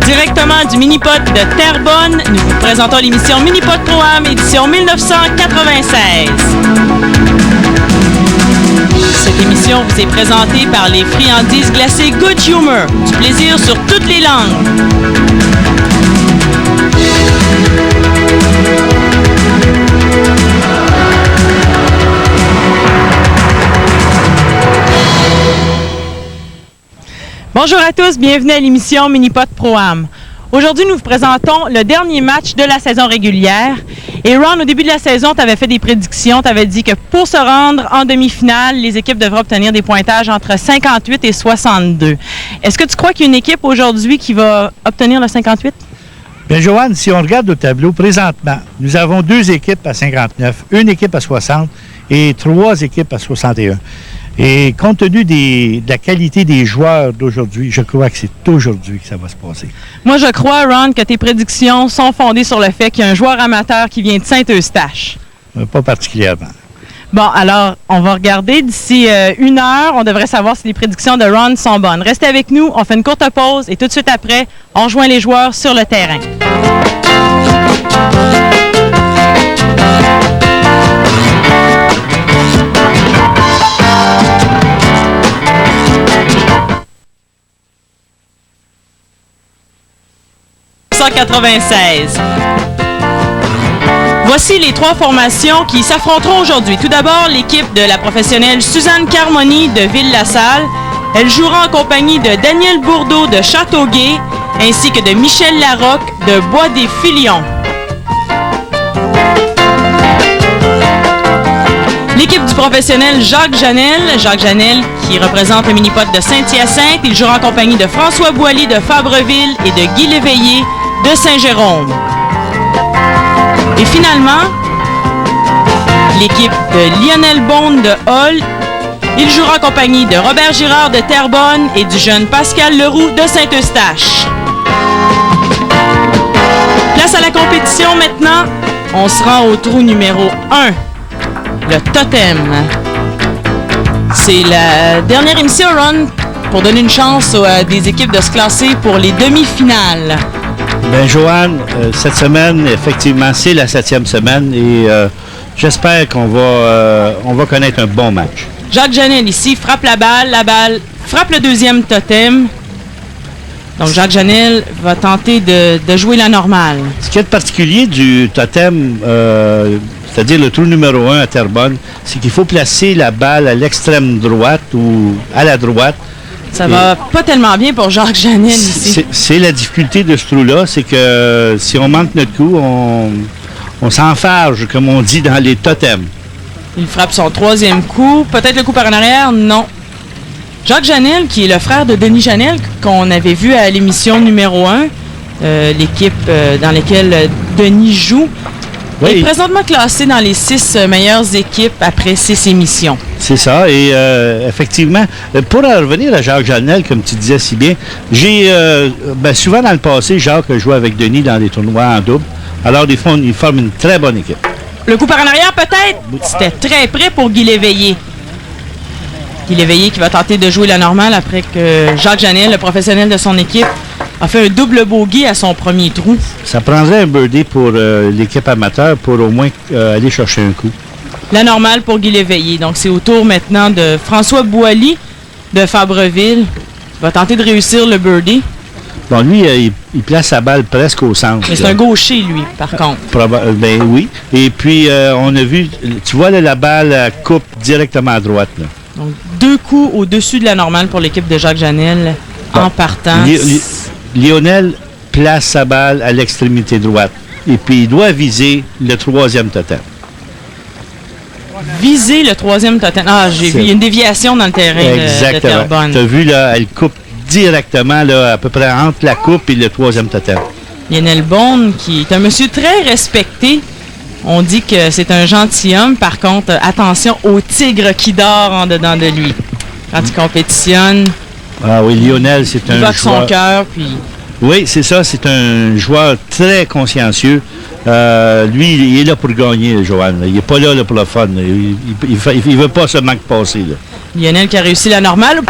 Directement du Minipod de Terrebonne, nous vous présentons l'émission Minipod Pro-Am, édition 1996. Cette émission vous est présentée par les friandises glacées Good Humor, du plaisir sur toutes les langues. Bonjour à tous, bienvenue à l'émission Minipod Pro-Am. Aujourd'hui, nous vous présentons le dernier match de la saison régulière. Et Ron, au début de la saison, tu avais fait des prédictions. Tu avais dit que pour se rendre en demi-finale, les équipes devraient obtenir des pointages entre 58 et 62. Est-ce que tu crois qu'il y a une équipe aujourd'hui qui va obtenir le 58? Bien, Joanne, si on regarde le tableau, présentement, nous avons 2 équipes à 59, une équipe à 60 et 3 équipes à 61. Et compte tenu de la qualité des joueurs d'aujourd'hui, je crois que c'est aujourd'hui que ça va se passer. Moi, je crois, Ron, que tes prédictions sont fondées sur le fait qu'il y a un joueur amateur qui vient de Saint-Eustache. Pas particulièrement. Bon, alors, on va regarder d'ici 1 heure. On devrait savoir si les prédictions de Ron sont bonnes. Restez avec nous, on fait une courte pause et tout de suite après, on rejoint les joueurs sur le terrain. Voici les 3 formations qui s'affronteront aujourd'hui. Tout d'abord, l'équipe de la professionnelle Suzanne Carmoni de Ville-la-Salle. Elle jouera en compagnie de Daniel Bourdeau de Châteauguay ainsi que de Michel Larocque de Bois-des-Filions. L'équipe du professionnel Jacques Janel qui représente le Minipod de Saint-Hyacinthe. Il jouera en compagnie de François Boilly de Fabreville et de Guy Léveillé de Saint-Jérôme. Et finalement, l'équipe de Lionel Beaune de Hall. Il jouera en compagnie de Robert Girard de Terrebonne et du jeune Pascal Leroux de Saint-Eustache. Place à la compétition maintenant. On se rend au trou numéro 1. Le totem. C'est la dernière émission, Ron, pour donner une chance à des équipes de se classer pour les demi-finales. Bien, Joanne, cette semaine, effectivement, c'est la 7e semaine et j'espère qu'on va connaître un bon match. Jacques Janel ici frappe la balle frappe le deuxième totem. Donc Jacques Janel va tenter de jouer la normale. Ce qui est de particulier du totem, c'est-à-dire le trou numéro 1 à Terrebonne, c'est qu'il faut placer la balle à l'extrême droite ou à la droite. Ça va pas tellement bien pour Jacques Janel ici. C'est la difficulté de ce trou-là, c'est que si on manque notre coup, on s'enfarge, comme on dit dans les totems. Il frappe son 3e coup. Peut-être le coup par en arrière? Non. Jacques Janel, qui est le frère de Denis Janel, qu'on avait vu à l'émission numéro 1, l'équipe dans laquelle Denis joue, est présentement classé dans les 6 meilleures équipes après 6 émissions. C'est ça. Et effectivement, pour revenir à Jacques Janel, comme tu disais si bien, j'ai souvent dans le passé, Jacques a joué avec Denis dans des tournois en double. Alors, ils forment une très bonne équipe. Le coup par en arrière, peut-être? C'était très près pour Guy Léveillé. Guy Léveillé qui va tenter de jouer la normale après que Jacques Janel, le professionnel de son équipe, a fait un double bogey à son premier trou. Ça prendrait un birdie pour l'équipe amateur pour au moins aller chercher un coup. La normale pour Guy Léveillé. Donc, c'est au tour maintenant de François Boilly de Fabreville. Il va tenter de réussir le birdie. Bon, lui, il place sa balle presque au centre. Mais c'est un gaucher, lui, par contre. Ben oui. Et puis, on a vu, tu vois, là, la balle coupe directement à droite. Là. Donc, 2 coups au-dessus de la normale pour l'équipe de Jacques Janel en partant. Lionel place sa balle à l'extrémité droite. Et puis, il doit viser le 3e totem. Viser le 3e totem. Ah, j'ai vu, il y a une déviation dans le terrain de Terrebonne. Tu as vu, là, elle coupe directement, là, à peu près entre la coupe et le 3e totem. Lionel Beaune, qui est un monsieur très respecté. On dit que c'est un gentilhomme. Par contre, attention au tigre qui dort en dedans de lui. Quand il compétitionne. Ah oui, Lionel, c'est un joueur... Il bat son cœur, puis... Oui, c'est ça. C'est un joueur très consciencieux. Lui, il est là pour gagner, Joanne. Il n'est pas là pour le fun. Il ne veut pas se manquer passer. Là. Lionel qui a réussi la normale.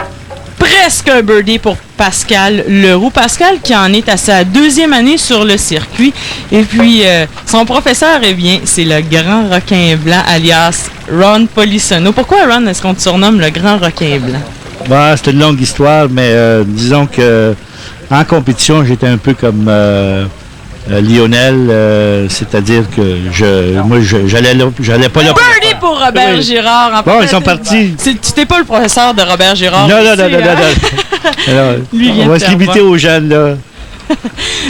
presque un birdie pour Pascal Leroux. Pascal qui en est à sa 2e année sur le circuit. Et puis, son professeur, eh bien, c'est le grand requin blanc, alias Ron Polisano. Pourquoi, Ron, est-ce qu'on te surnomme le grand requin blanc? Bah, c'est une longue histoire, mais disons que en compétition, j'étais un peu comme Lionel, c'est-à-dire que j'allais pas là. Birdie pour Robert Girard. Bon, ils sont partis. Tu n'es pas le professeur de Robert Girard. Non. On va se limiter aux jeunes, là.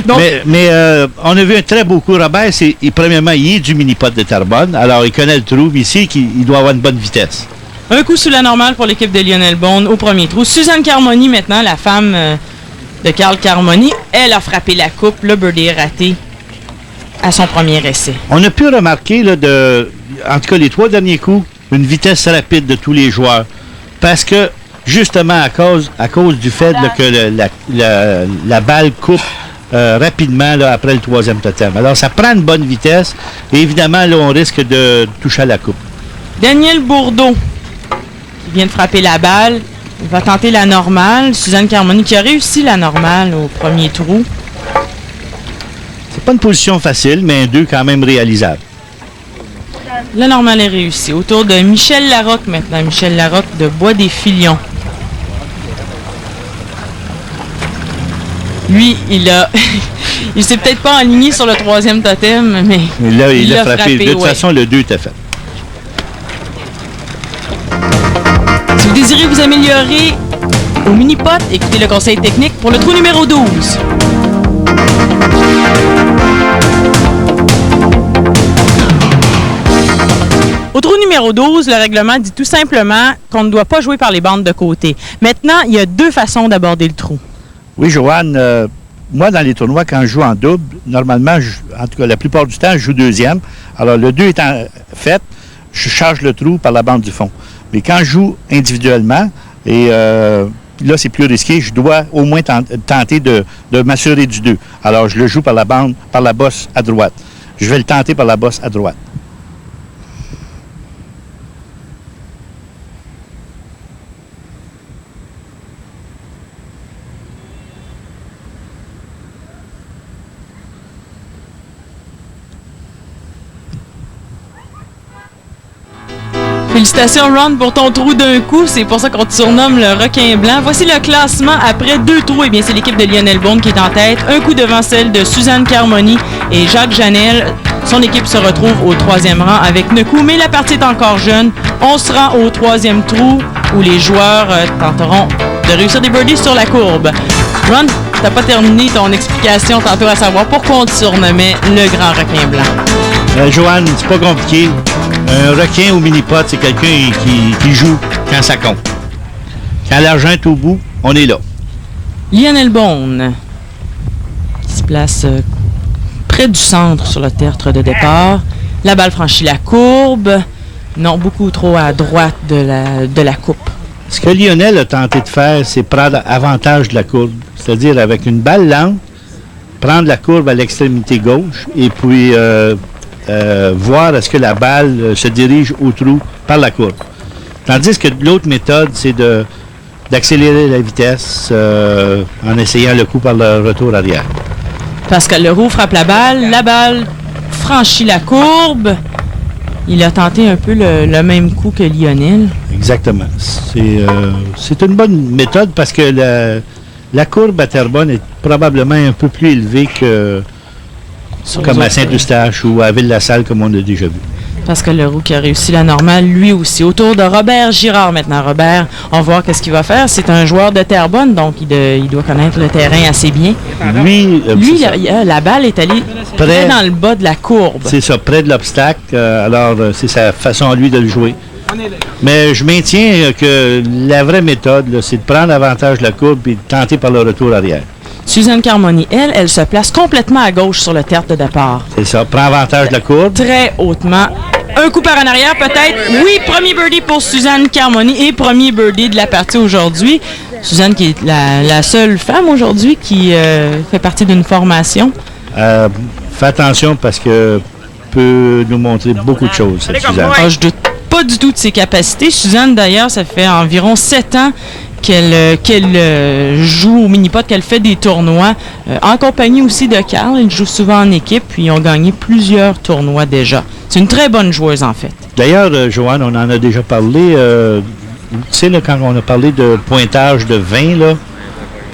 Donc, mais on a vu un très beau coup. Robert, premièrement, il est du mini-pot de Terrebonne. Alors, il connaît le trou. Ici, il doit avoir une bonne vitesse. Un coup sous la normale pour l'équipe de Lionel Bond au premier trou. Suzanne Carmoni, maintenant, la femme de Carl Carmoni, elle a frappé la coupe. Le birdie est raté à son premier essai. On a pu remarquer, là, en tout cas, les 3 derniers coups, une vitesse rapide de tous les joueurs. Parce que, justement, à cause du fait là, que la balle coupe rapidement là, après le 3e totem. Alors, ça prend une bonne vitesse. Et évidemment, là, on risque de toucher à la coupe. Daniel Bourdeau, qui vient de frapper la balle. Il va tenter la normale. Suzanne Carmoni qui a réussi la normale au premier trou. C'est pas une position facile, mais un 2 quand même réalisable. La normale est réussie. Autour de Michel Larocque maintenant. Michel Larocque de Bois-des-Filions. Lui, il s'est peut-être pas aligné sur le 3e totem, mais là, il a frappé. De toute façon, le 2 était fait. Si vous désirez vous améliorer au mini-pot, écoutez le conseil technique pour le trou numéro 12. Au trou numéro 12, le règlement dit tout simplement qu'on ne doit pas jouer par les bandes de côté. Maintenant, il y a 2 façons d'aborder le trou. Oui, Joanne, moi, dans les tournois, quand je joue en double, normalement, en tout cas, la plupart du temps, je joue 2e. Alors, le 2 étant fait, je charge le trou par la bande du fond. Mais quand je joue individuellement, et là, c'est plus risqué, je dois au moins tenter de m'assurer du 2. Alors, je le joue par la bosse à droite. Je vais le tenter par la bosse à droite. Félicitations, Ron, pour ton trou d'un coup. C'est pour ça qu'on te surnomme le requin blanc. Voici le classement après 2 trous. Eh bien, c'est l'équipe de Lionel Bond qui est en tête. Un coup devant celle de Suzanne Carmoni et Jacques Janel. Son équipe se retrouve au 3e rang avec 9 coups. Mais la partie est encore jeune. On se rend au 3e trou où les joueurs tenteront de réussir des birdies sur la courbe. Ron, t'as pas terminé ton explication tantôt à savoir pourquoi on te surnommait le grand requin blanc. Joanne, c'est pas compliqué. Un requin au mini-pot, c'est quelqu'un qui joue quand ça compte. Quand l'argent est au bout, on est là. Lionel Bond, qui se place près du centre sur le tertre de départ. La balle franchit la courbe. Non, beaucoup trop à droite de la coupe. Ce que Lionel a tenté de faire, c'est prendre avantage de la courbe. C'est-à-dire, avec une balle lente, prendre la courbe à l'extrémité gauche et puis voir est-ce que la balle se dirige au trou par la courbe. Tandis que l'autre méthode, c'est d'accélérer la vitesse en essayant le coup par le retour arrière. Pascal Leroux frappe la balle franchit la courbe. Il a tenté un peu le même coup que Lionel. Exactement. C'est une bonne méthode parce que la courbe à Terrebonne est probablement un peu plus élevée que comme à Saint-Eustache ou à Ville-la-Salle, comme on a déjà vu. Pascal Leroux qui a réussi la normale, lui aussi. Autour de Robert Girard maintenant. Robert, on va voir qu'est-ce qu'il va faire. C'est un joueur de Terrebonne, donc il doit connaître le terrain assez bien. Lui la balle est allée près dans le bas de la courbe. C'est ça, près de l'obstacle. Alors, c'est sa façon à lui de le jouer. Mais je maintiens que la vraie méthode, là, c'est de prendre avantage de la courbe et de tenter par le retour arrière. Suzanne Carmoni, elle se place complètement à gauche sur le tertre de départ. C'est ça, prend avantage de la courbe. Très hautement. Un coup par en arrière, peut-être. Oui, premier birdie pour Suzanne Carmoni et premier birdie de la partie aujourd'hui. Suzanne qui est la seule femme aujourd'hui qui fait partie d'une formation. Fais attention parce que peut nous montrer beaucoup de choses, cette Suzanne. Je doute pas du tout de ses capacités. Suzanne, d'ailleurs, ça fait environ 7 ans qu'elle joue au mini-pot, qu'elle fait des tournois, en compagnie aussi de Carl. Elle joue souvent en équipe, puis ils ont gagné plusieurs tournois déjà. C'est une très bonne joueuse, en fait. D'ailleurs, Joanne, on en a déjà parlé. Tu sais, là, quand on a parlé de pointage de 20, là,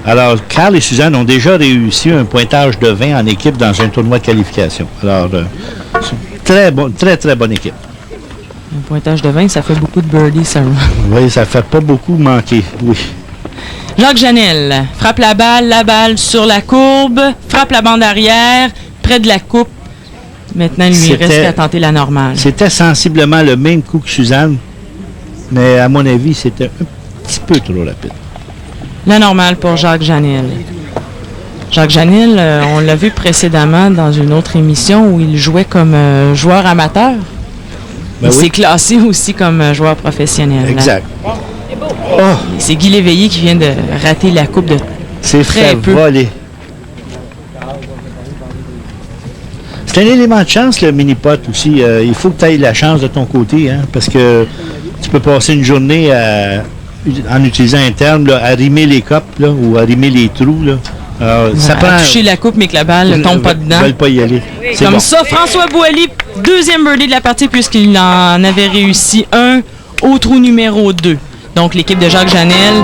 alors, Carl et Suzanne ont déjà réussi un pointage de 20 en équipe dans un tournoi de qualification. Alors, c'est une très bonne équipe. Un pointage de 20, ça fait beaucoup de birdies, ça. Oui, ça fait pas beaucoup manquer, oui. Jacques Janel frappe la balle sur la courbe, frappe la bande arrière, près de la coupe. Maintenant, il lui reste qu'à tenter la normale. C'était sensiblement le même coup que Suzanne, mais à mon avis, c'était un petit peu trop rapide. La normale pour Jacques Janel. Jacques Janel, on l'a vu précédemment dans une autre émission où il jouait comme joueur amateur. Il s'est classé aussi comme joueur professionnel. Exact. C'est Guy Léveillé qui vient de rater la coupe de très peu. Voler. C'est un élément de chance, le mini-pot aussi. Il faut que tu aies la chance de ton côté, hein, parce que tu peux passer une journée en utilisant un terme, là, à rimer les copes là, ou à rimer les trous. Là. Alors, ça prend toucher la coupe, mais que la balle ne tombe pas dedans. Ils veulent pas y aller. Comme ça, François Boilly, deuxième birdie de la partie, puisqu'il en avait réussi un au trou numéro 2. Donc, l'équipe de Jacques Janel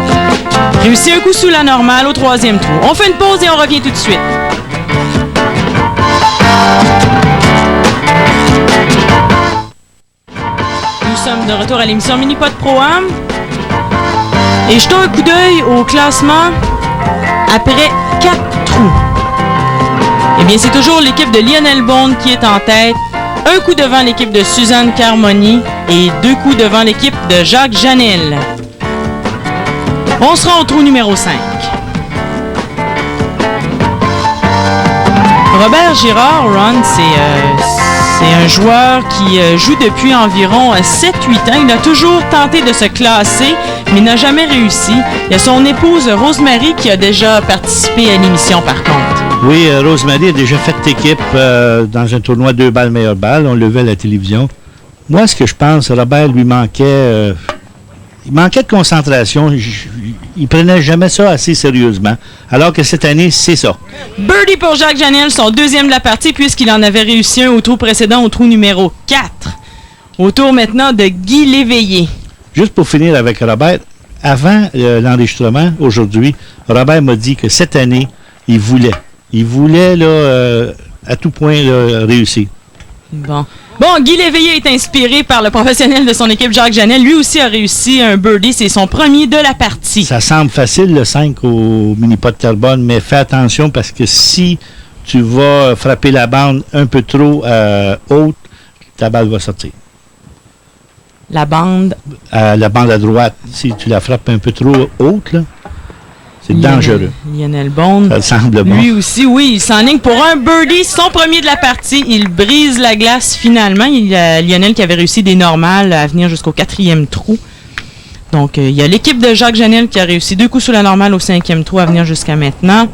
réussit un coup sous la normale au troisième trou. On fait une pause et on revient tout de suite. Nous sommes de retour à l'émission Mini-Pot Pro-Am. Et jetons un coup d'œil au classement après 4 trous. Eh bien, c'est toujours l'équipe de Lionel Bond qui est en tête. Un coup devant l'équipe de Suzanne Carmoni et 2 coups devant l'équipe de Jacques Janel. On se rend au trou numéro 5. Robert Girard, Ron, c'est un joueur qui joue depuis environ 7-8 ans. Il a toujours tenté de se classer, mais n'a jamais réussi. Il y a son épouse Rosemary qui a déjà participé à l'émission, par contre. Oui, Rosemary a déjà fait équipe dans un tournoi 2 balles meilleure balle. On le vu à la télévision. Moi, ce que je pense, Robert lui manquait... il manquait de concentration. Il prenait jamais ça assez sérieusement. Alors que cette année, c'est ça. Birdie pour Jacques Janel, son deuxième de la partie, puisqu'il en avait réussi un au trou précédent, au trou numéro 4. Au tour maintenant de Guy Léveillé. Juste pour finir avec Robert, avant l'enregistrement, aujourd'hui, Robert m'a dit que cette année, il voulait là, à tout point là, réussir. Bon, Guy Léveillé est inspiré par le professionnel de son équipe, Jacques Janel. Lui aussi a réussi un birdie. C'est son premier de la partie. Ça semble facile, le 5 au mini-pot de carbone, mais fais attention parce que si tu vas frapper la bande un peu trop haute, ta balle va sortir. La bande? La bande à droite. Si tu la frappes un peu trop haute, là, c'est dangereux. Lionel Bond. Ça semble bon. Lui aussi, oui, il s'enligne pour un birdie, son premier de la partie. Il brise la glace finalement. Il y a Lionel qui avait réussi des normales à venir jusqu'au 4e trou. Donc, il y a l'équipe de Jacques Janel qui a réussi 2 coups sous la normale au 5e trou à venir jusqu'à maintenant.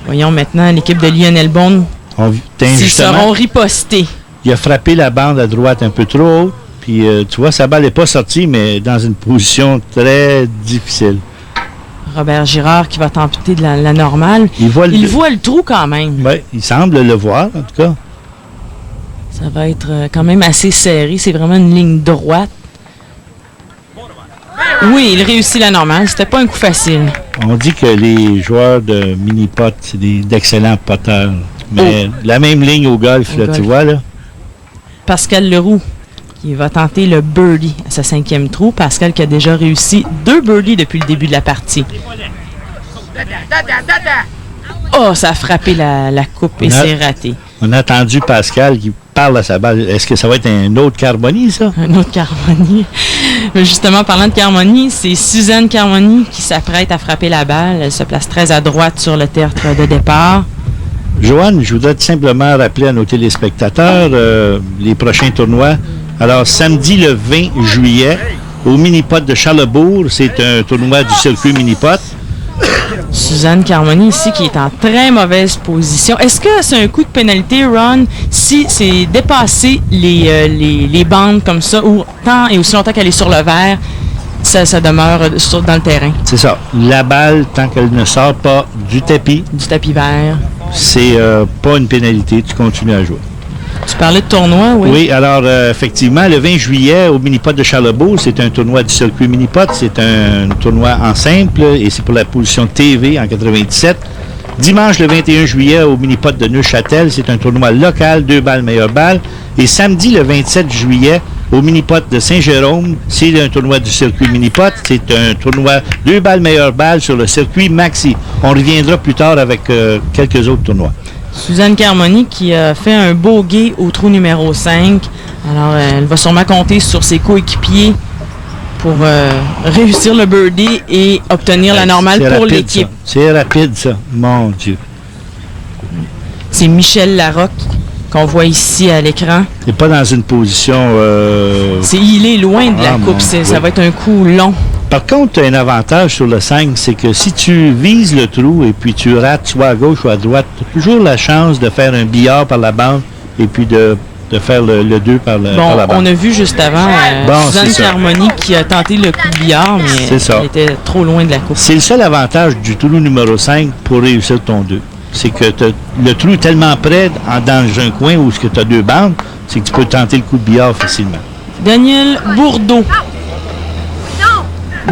Voyons maintenant l'équipe de Lionel Bond. S'ils seront ripostés. Il a frappé la bande à droite un peu trop haute. Puis, tu vois, sa balle n'est pas sortie, mais dans une position très difficile. Robert Girard qui va tenter de la normale. Il voit le trou quand même. Oui, il semble le voir, en tout cas. Ça va être quand même assez serré. C'est vraiment une ligne droite. Oui, il réussit la normale. C'était pas un coup facile. On dit que les joueurs de mini-pot, c'est d'excellents poteurs. Mais la même ligne au golf, là, tu vois, là. Pascal Leroux qui va tenter le birdie à sa 5e trou. Pascal qui a déjà réussi 2 birdies depuis le début de la partie. Oh, ça a frappé la coupe et c'est raté. On a entendu Pascal qui parle à sa balle. Est-ce que ça va être un autre Carmoni, ça? Un autre Carmoni. Justement, parlant de Carmoni, c'est Suzanne Carmoni qui s'apprête à frapper la balle. Elle se place très à droite sur le tertre de départ. Joanne, je voudrais simplement rappeler à nos téléspectateurs les prochains tournois. Alors, samedi le 20 juillet, au Mini-Pot de Charlesbourg, c'est un tournoi du circuit Mini-Pot. Suzanne Carmoni ici qui est en très mauvaise position. Est-ce que c'est un coup de pénalité, Ron, si c'est dépasser les bandes comme ça, ou tant et aussi longtemps qu'elle est sur le vert, ça demeure dans le terrain. C'est ça. La balle, tant qu'elle ne sort pas du tapis vert, c'est pas une pénalité. Tu continues à jouer. Tu parlais de tournoi, oui? Oui, alors effectivement, le 20 juillet au Minipot de Charlebourg, c'est un tournoi du circuit Minipot. C'est un tournoi en simple et c'est pour la position TV en 97. Dimanche, le 21 juillet, au Minipot de Neuchâtel, c'est un tournoi local, 2 balles, meilleure balle. Et samedi, le 27 juillet, au Minipot de Saint-Jérôme, c'est un tournoi du circuit Minipot. C'est un tournoi 2 balles, meilleure balle sur le circuit Maxi. On reviendra plus tard avec quelques autres tournois. Suzanne Carmoni qui a fait un bogey au trou numéro 5. Alors, elle va sûrement compter sur ses coéquipiers pour réussir le birdie et obtenir la normale pour l'équipe. C'est rapide, ça. Mon Dieu. C'est Michel Larocque qu'on voit ici à l'écran. Il n'est pas dans une position... Il est loin de la coupe. Ça va être un coup long. Par contre, tu as un avantage sur le 5, c'est que si tu vises le trou et puis tu rates soit à gauche ou à droite, tu as toujours la chance de faire un billard par la bande et puis de faire le 2 par la bande. On a vu juste avant Suzanne Carmoni qui a tenté le coup de billard, mais elle était trop loin de la coupe. C'est le seul avantage du trou numéro 5 pour réussir ton 2. C'est que le trou est tellement près dans un coin où tu as 2 bandes, c'est que tu peux tenter le coup de billard facilement. Daniel Bourdeau.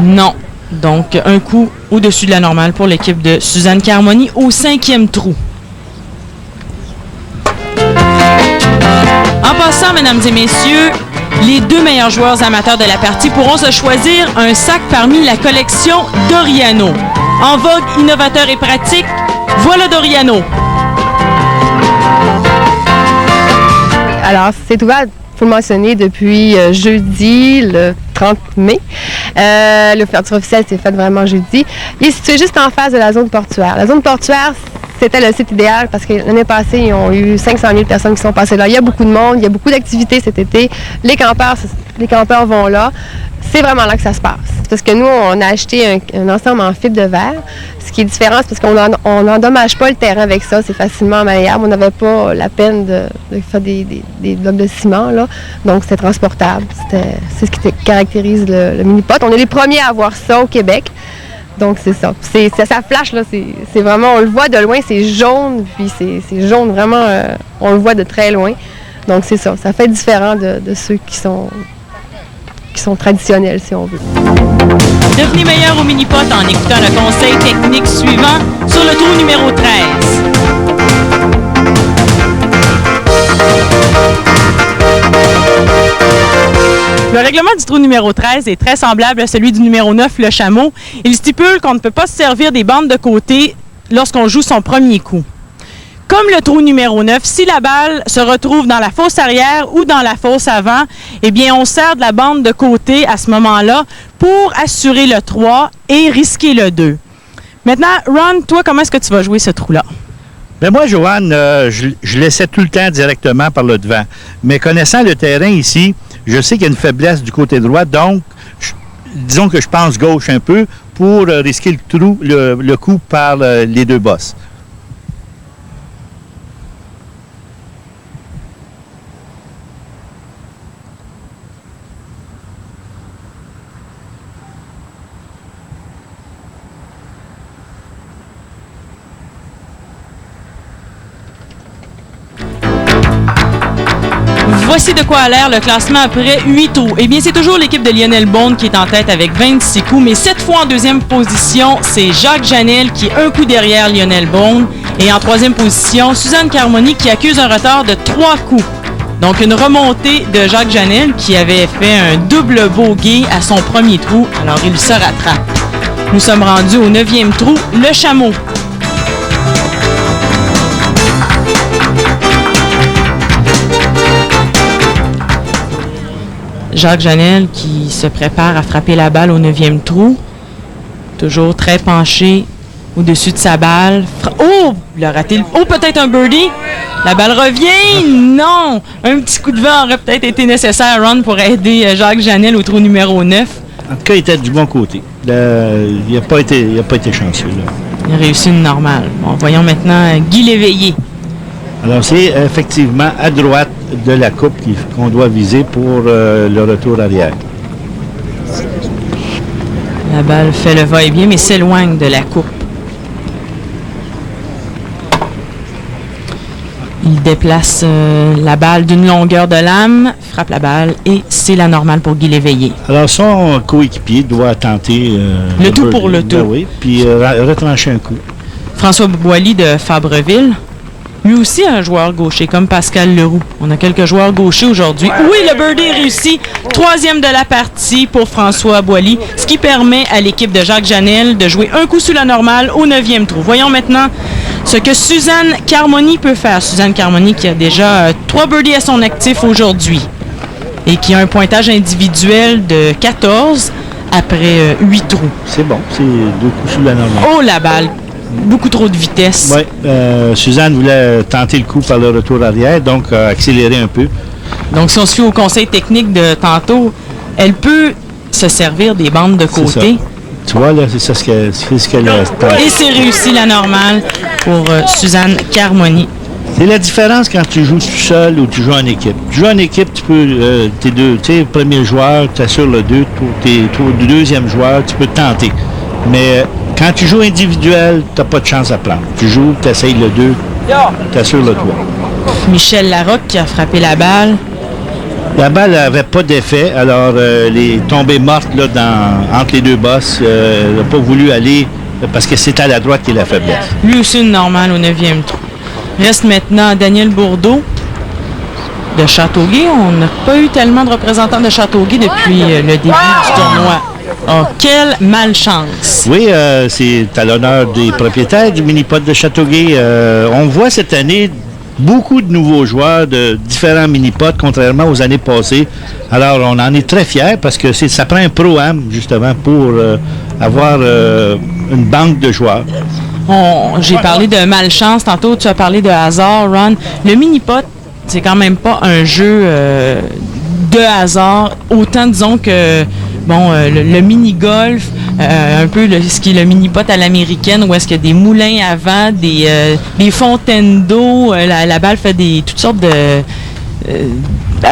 Non. Donc, un coup au-dessus de la normale pour l'équipe de Suzanne Carmoni au 5e trou. En passant, mesdames et messieurs, les 2 meilleurs joueurs amateurs de la partie pourront se choisir un sac parmi la collection Doriano. En vogue, innovateur et pratique, voilà Doriano. Alors, c'est ouvert, il faut le mentionner, depuis jeudi, le 30 mai. L'ouverture officielle s'est faite vraiment jeudi. Il est situé juste en face de la zone portuaire. La zone portuaire, c'était le site idéal parce que l'année passée, ils ont eu 500 000 personnes qui sont passées là. Il y a beaucoup de monde, il y a beaucoup d'activités cet été. Les campeurs vont là. C'est vraiment là que ça se passe. Parce que nous, on a acheté un ensemble en fibre de verre. Ce qui est différent, c'est parce qu'on n'endommage pas le terrain avec ça. C'est facilement malléable. On n'avait pas la peine de faire des blocs de ciment, là. Donc, c'est transportable. C'est ce qui caractérise le mini-pot. On est les premiers à avoir ça au Québec. Donc, c'est ça. Ça flash, là. C'est vraiment, on le voit de loin, c'est jaune. Puis, c'est jaune vraiment, on le voit de très loin. Donc, c'est ça. Ça fait différent de ceux qui sont traditionnels, si on veut. Devenez meilleur au mini-pot en écoutant le conseil technique suivant sur le trou numéro 13. Le règlement du trou numéro 13 est très semblable à celui du numéro 9, le chameau. Il stipule qu'on ne peut pas se servir des bandes de côté lorsqu'on joue son premier coup. Comme le trou numéro 9, si la balle se retrouve dans la fosse arrière ou dans la fosse avant, eh bien, on sert de la bande de côté à ce moment-là pour assurer le 3 et risquer le 2. Maintenant, Ron, toi, comment est-ce que tu vas jouer ce trou-là? Bien, moi, Joanne, je laissais tout le temps directement par le devant. Mais connaissant le terrain ici, je sais qu'il y a une faiblesse du côté droit, donc disons que je pense gauche un peu pour risquer le trou, le coup par les 2 bosses. Voici de quoi a l'air le classement après 8 trous. Eh bien, c'est toujours l'équipe de Lionel Beaune qui est en tête avec 26 coups, mais cette fois en deuxième position, c'est Jacques Janel qui est un coup derrière Lionel Beaune. Et en troisième position, Suzanne Carmoni qui accuse un retard de 3 coups. Donc, une remontée de Jacques Janel qui avait fait un double bogey à son premier trou. Alors, il se rattrape. Nous sommes rendus au 9e trou, le chameau. Jacques Janel qui se prépare à frapper la balle au 9e trou. Toujours très penché au-dessus de sa balle. Oh! Il a raté le... Oh, peut-être un birdie! La balle revient! Non! Un petit coup de vent aurait peut-être été nécessaire, Ron, pour aider Jacques Janel au trou numéro 9. En tout cas, il était du bon côté. Il n'a pas été chanceux, là. Il a réussi une normale. Bon, voyons maintenant Guy Léveillé. Alors, c'est effectivement à droite de la coupe qu'on doit viser pour le retour arrière. La balle fait le va-et-vient, mais s'éloigne de la coupe. Il déplace la balle d'une longueur de lame, frappe la balle et c'est la normale pour Guy Léveillé. Alors, son coéquipier doit tenter... le tout pour le tout. Ben oui, puis retrancher un coup. François Boilly de Fabreville, lui aussi un joueur gaucher, comme Pascal Leroux. On a quelques joueurs gauchers aujourd'hui. Oui, le birdie est réussi. 3e de la partie pour François Boilly, ce qui permet à l'équipe de Jacques Janel de jouer un coup sous la normale au 9e trou. Voyons maintenant ce que Suzanne Carmoni peut faire. Suzanne Carmoni qui a déjà 3 birdies à son actif aujourd'hui et qui a un pointage individuel de 14 après 8 trous. C'est bon, c'est 2 coups sous la normale. Oh, la balle! Beaucoup trop de vitesse. Oui, Suzanne voulait tenter le coup par le retour arrière, donc accélérer un peu. Donc, si on se fie au conseil technique de tantôt, elle peut se servir des bandes de côté. Tu vois, là, c'est ça ce qu'elle a. Et c'est réussi la normale pour Suzanne Carmoni. C'est la différence quand tu joues tout seul ou tu joues en équipe. Tu joues en équipe, tu peux, tes deux, tu sais, premier joueur, tu assures le 2, tes deuxième joueur, tu peux tenter. Mais quand tu joues individuel, tu n'as pas de chance à prendre. Tu joues, tu essayes le 2, tu assures le 3. Michel Larocque qui a frappé la balle. La balle n'avait pas d'effet, alors les tombées mortes là, entre les deux bosses, elle n'a pas voulu aller parce que c'est à la droite qui est la faiblesse. Lui aussi une normale au 9e trou. Reste maintenant Daniel Bourdeau de Châteauguay. On n'a pas eu tellement de représentants de Châteauguay depuis le début du tournoi. Oh, quelle malchance! Oui, c'est à l'honneur des propriétaires du mini-pot de Châteauguay. On voit cette année beaucoup de nouveaux joueurs de différents mini-pots, contrairement aux années passées. Alors, on en est très fiers parce que ça prend un pro-am, justement, pour avoir une banque de joueurs. J'ai parlé de malchance. Tantôt, tu as parlé de hasard, Ron. Le mini-pot, c'est quand même pas un jeu de hasard. Autant, disons que le mini-golf, un peu ce qui est le mini-pot à l'américaine, où est-ce qu'il y a des moulins à vent, des fontaines d'eau, la balle fait toutes sortes de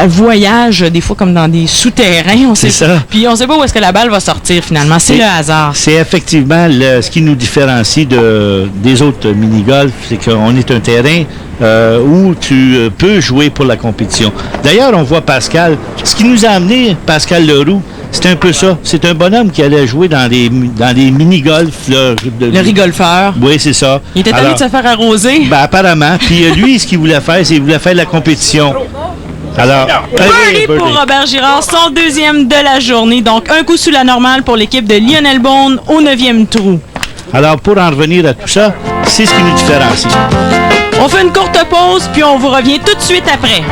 voyages, des fois comme dans des souterrains. C'est ça. Puis on sait pas où est-ce que la balle va sortir finalement. C'est le hasard. C'est effectivement ce qui nous différencie des autres mini-golf, c'est qu'on est un terrain où tu peux jouer pour la compétition. D'ailleurs, on voit Pascal. Ce qui nous a amené, Pascal Leroux, c'est un peu ça. C'est un bonhomme qui allait jouer dans des mini-golf. Le rigolfeur. Oui, c'est ça. Il était tanné de se faire arroser. Ben, apparemment. Puis lui, ce qu'il voulait faire, c'est qu'il voulait faire de la compétition. Alors, birdie pour Robert Girard, son 2e de la journée. Donc, un coup sous la normale pour l'équipe de Lionel Beaune au 9e trou. Alors, pour en revenir à tout ça, c'est ce qui nous différencie. On fait une courte pause, puis on vous revient tout de suite après.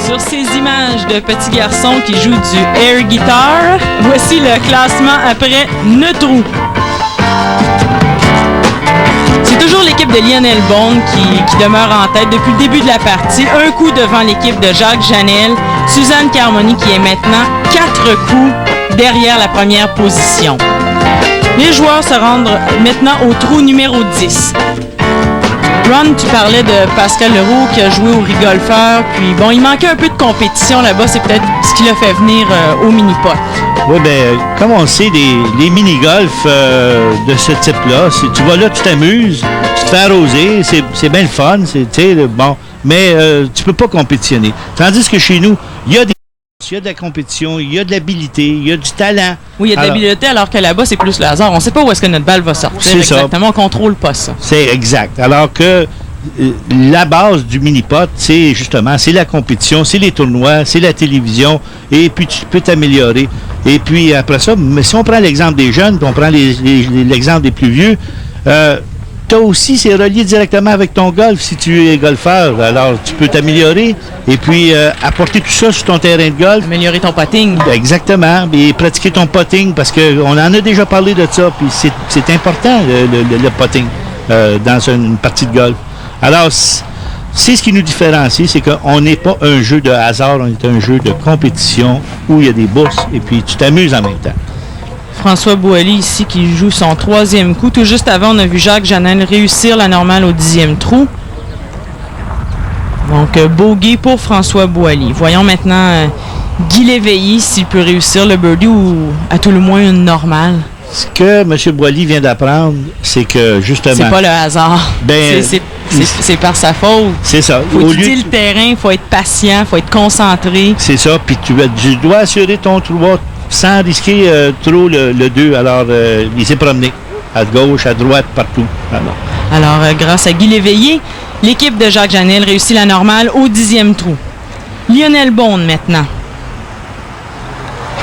Sur ces images de petits garçons qui jouent du air guitar, voici le classement après 9 trous. C'est toujours l'équipe de Lionel Beaune qui demeure en tête depuis le début de la partie. Un coup devant l'équipe de Jacques Janel. Suzanne Carmoni qui est maintenant 4 coups derrière la première position. Les joueurs se rendent maintenant au trou numéro 10. Ron, tu parlais de Pascal Leroux qui a joué au rigolfeur. Puis bon, il manquait un peu de compétition là-bas. C'est peut-être ce qui l'a fait venir au mini-pot. Oui, bien, comme on le sait, les mini-golf de ce type-là, tu vas là, tu t'amuses, tu te fais arroser, c'est bien le fun, bon, mais tu peux pas compétitionner. Tandis que chez nous, il y a de la compétition, il y a de l'habilité, il y a du talent. Oui, il y a de l'habileté, alors que là-bas, c'est plus le hasard. On ne sait pas où est-ce que notre balle va sortir. C'est exactement, on ne contrôle pas ça. C'est exact. Alors que la base du mini-pot, c'est justement, c'est la compétition, c'est les tournois, c'est la télévision, et puis tu peux t'améliorer. Et puis après ça, mais si on prend l'exemple des jeunes, puis on prend l'exemple des plus vieux, toi aussi, c'est relié directement avec ton golf si tu es golfeur. Alors, tu peux t'améliorer et puis apporter tout ça sur ton terrain de golf. Améliorer ton putting. Exactement. Et pratiquer ton putting parce qu'on en a déjà parlé de ça. Puis c'est important, le putting, dans une partie de golf. Alors, c'est ce qui nous différencie, c'est qu'on n'est pas un jeu de hasard, on est un jeu de compétition où il y a des bourses et puis tu t'amuses en même temps. François Boilly ici qui joue son 3e coup. Tout juste avant, on a vu Jacques Janel réussir la normale au 10e trou. Donc, bogey pour François Boily. Voyons maintenant Guy Léveillé s'il peut réussir le birdie ou à tout le moins une normale. Ce que M. Boily vient d'apprendre, c'est que justement... C'est pas le hasard. Ben, c'est par sa faute. C'est ça. Il faut étudier le terrain, il faut être patient, il faut être concentré. C'est ça. Puis tu dois assurer ton 3 sans risquer trop le 2. Alors, il s'est promené à gauche, à droite, partout. Alors, grâce à Guy Léveillé, l'équipe de Jacques Janel réussit la normale au 10e trou. Lionel Bond maintenant.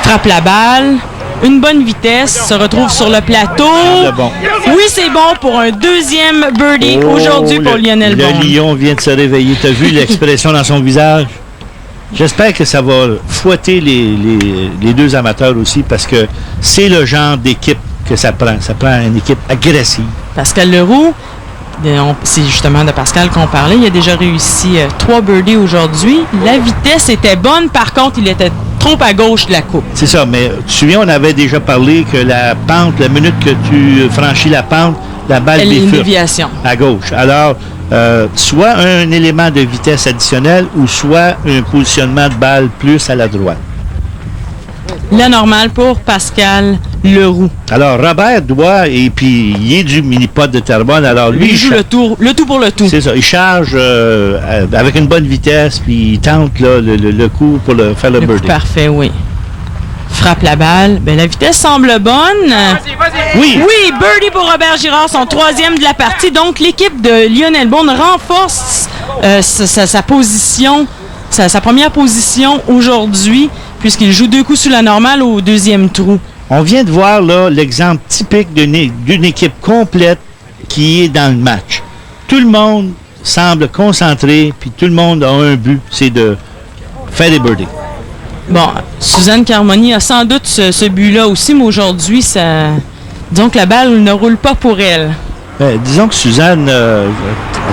Frappe la balle. Une bonne vitesse, se retrouve sur le plateau. Bon. Oui, c'est bon pour un deuxième birdie aujourd'hui pour Lionel Bond. Le lion vient de se réveiller. Tu as vu l'expression dans son visage? J'espère que ça va fouetter les deux amateurs aussi parce que c'est le genre d'équipe que ça prend. Ça prend une équipe agressive. Pascal Leroux, c'est justement de Pascal qu'on parlait. Il a déjà réussi 3 birdies aujourd'hui. La vitesse était bonne. Par contre, il était trop à gauche de la coupe. C'est ça, mais tu te souviens, on avait déjà parlé que la pente, la minute que tu franchis la pente, la balle bifurque. Une déviation. À gauche. Alors, soit un élément de vitesse additionnel ou soit un positionnement de balle plus à la droite. La normale pour Pascal Leroux. Alors, Robert doit, et puis il est du mini-pot de Terrebonne, alors lui... Il joue le tout pour le tout. C'est ça, il charge avec une bonne vitesse, puis il tente là, le coup pour faire le birdie. Parfait, oui. Frappe la balle. Ben, la vitesse semble bonne. Vas-y. Oui, birdie pour Robert Girard, son 3e de la partie. Donc, l'équipe de Lionel Bond renforce sa position, sa première position aujourd'hui, puisqu'il joue 2 coups sur la normale au 2e trou. On vient de voir là l'exemple typique d'une équipe complète qui est dans le match. Tout le monde semble concentré, puis tout le monde a un but, c'est de faire des birdies. Bon, Suzanne Carmoni a sans doute ce but-là aussi, mais aujourd'hui, disons que la balle ne roule pas pour elle. Disons que Suzanne a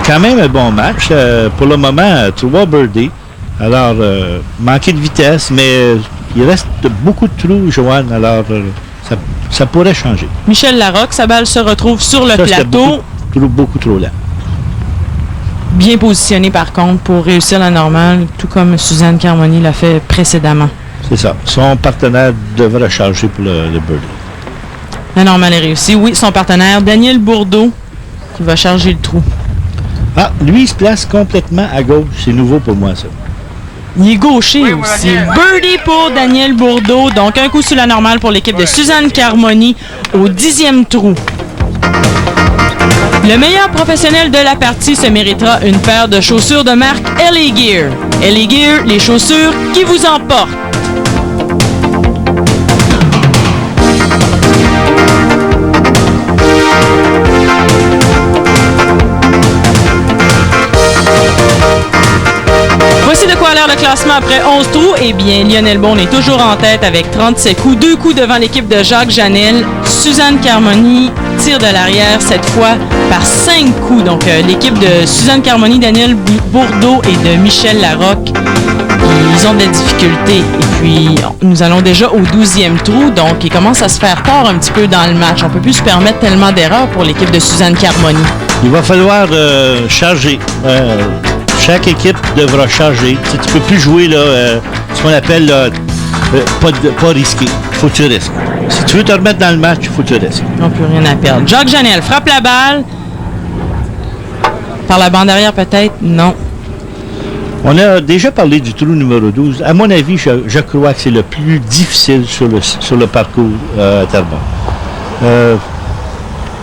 quand même un bon match. Pour le moment, 3 birdies. Alors, manqué de vitesse, mais il reste beaucoup de trous, Joanne. Alors, ça pourrait changer. Michel Larocque, sa balle se retrouve sur le plateau. Beaucoup trop lent. Bien positionné, par contre, pour réussir la normale, tout comme Suzanne Carmoni l'a fait précédemment. C'est ça. Son partenaire devrait charger pour le birdie. La normale est réussie. Oui, son partenaire, Daniel Bourdeau, qui va charger le trou. Ah, lui, il se place complètement à gauche. C'est nouveau pour moi, ça. Il est gaucher aussi. Birdie pour Daniel Bourdeau. Donc, un coup sur la normale pour l'équipe de Suzanne Carmoni au 10e trou. Le meilleur professionnel de la partie se méritera une paire de chaussures de marque LA Gear. LA Gear, les chaussures qui vous emportent. Voici de quoi a l'air le classement après 11 trous. Eh bien, Lionel Bond est toujours en tête avec 37 coups. 2 coups devant l'équipe de Jacques Janel. Suzanne Carmoni tire de l'arrière, cette fois par 5 coups. Donc, l'équipe de Suzanne Carmoni, Daniel Bourdeau et de Michel Larocque, ils ont des difficultés. Et puis, nous allons déjà au 12e trou. Donc, il commence à se faire tard un petit peu dans le match. On ne peut plus se permettre tellement d'erreurs pour l'équipe de Suzanne Carmoni. Il va falloir charger. Chaque équipe devra charger. Tu ne peux plus jouer là, ce qu'on appelle pas risqué. Il faut que tu risques. Si tu veux te remettre dans le match, il faut que tu risques. On n'a plus rien à perdre. Jacques Janel frappe la balle. Par la bande arrière peut-être? Non. On a déjà parlé du trou numéro 12. À mon avis, je crois que c'est le plus difficile sur le parcours à Terrebonne.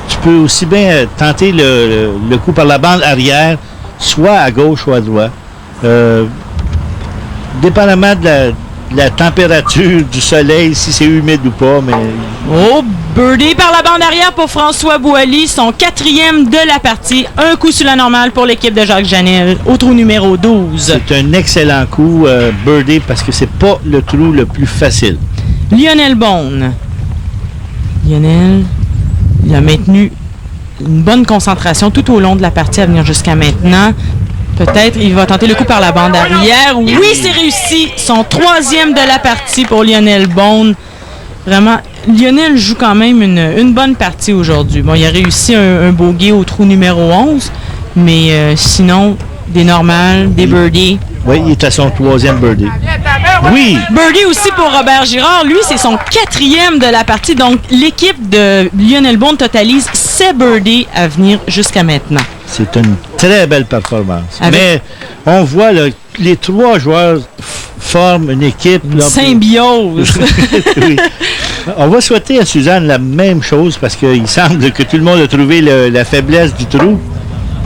Tu peux aussi bien tenter le coup par la bande arrière, soit à gauche ou à droite. Dépendamment de la température, du soleil, si c'est humide ou pas, mais... Oh, birdie par la bande arrière pour François Boily, son 4e de la partie. Un coup sur la normale pour l'équipe de Jacques Janel au trou numéro 12. C'est un excellent coup, birdie, parce que c'est pas le trou le plus facile. Lionel Bond. Lionel, il a maintenu une bonne concentration tout au long de la partie à venir jusqu'à maintenant. Peut-être il va tenter le coup par la bande arrière. Oui, c'est réussi. Son 3e de la partie pour Lionel Bond. Vraiment, Lionel joue quand même une bonne partie aujourd'hui. Bon, il a réussi un bogey au trou numéro 11, mais sinon, des normales, des birdies. Oui, il est à son 3e birdie. Oui! Birdie aussi pour Robert Girard. Lui, c'est son 4e de la partie. Donc, l'équipe de Lionel Bond totalise 7 birdies à venir jusqu'à maintenant. C'est une très belle performance. Mais on voit là, les 3 joueurs forment une équipe. Une symbiose. Oui. On va souhaiter à Suzanne la même chose parce qu'il semble que tout le monde a trouvé la faiblesse du trou.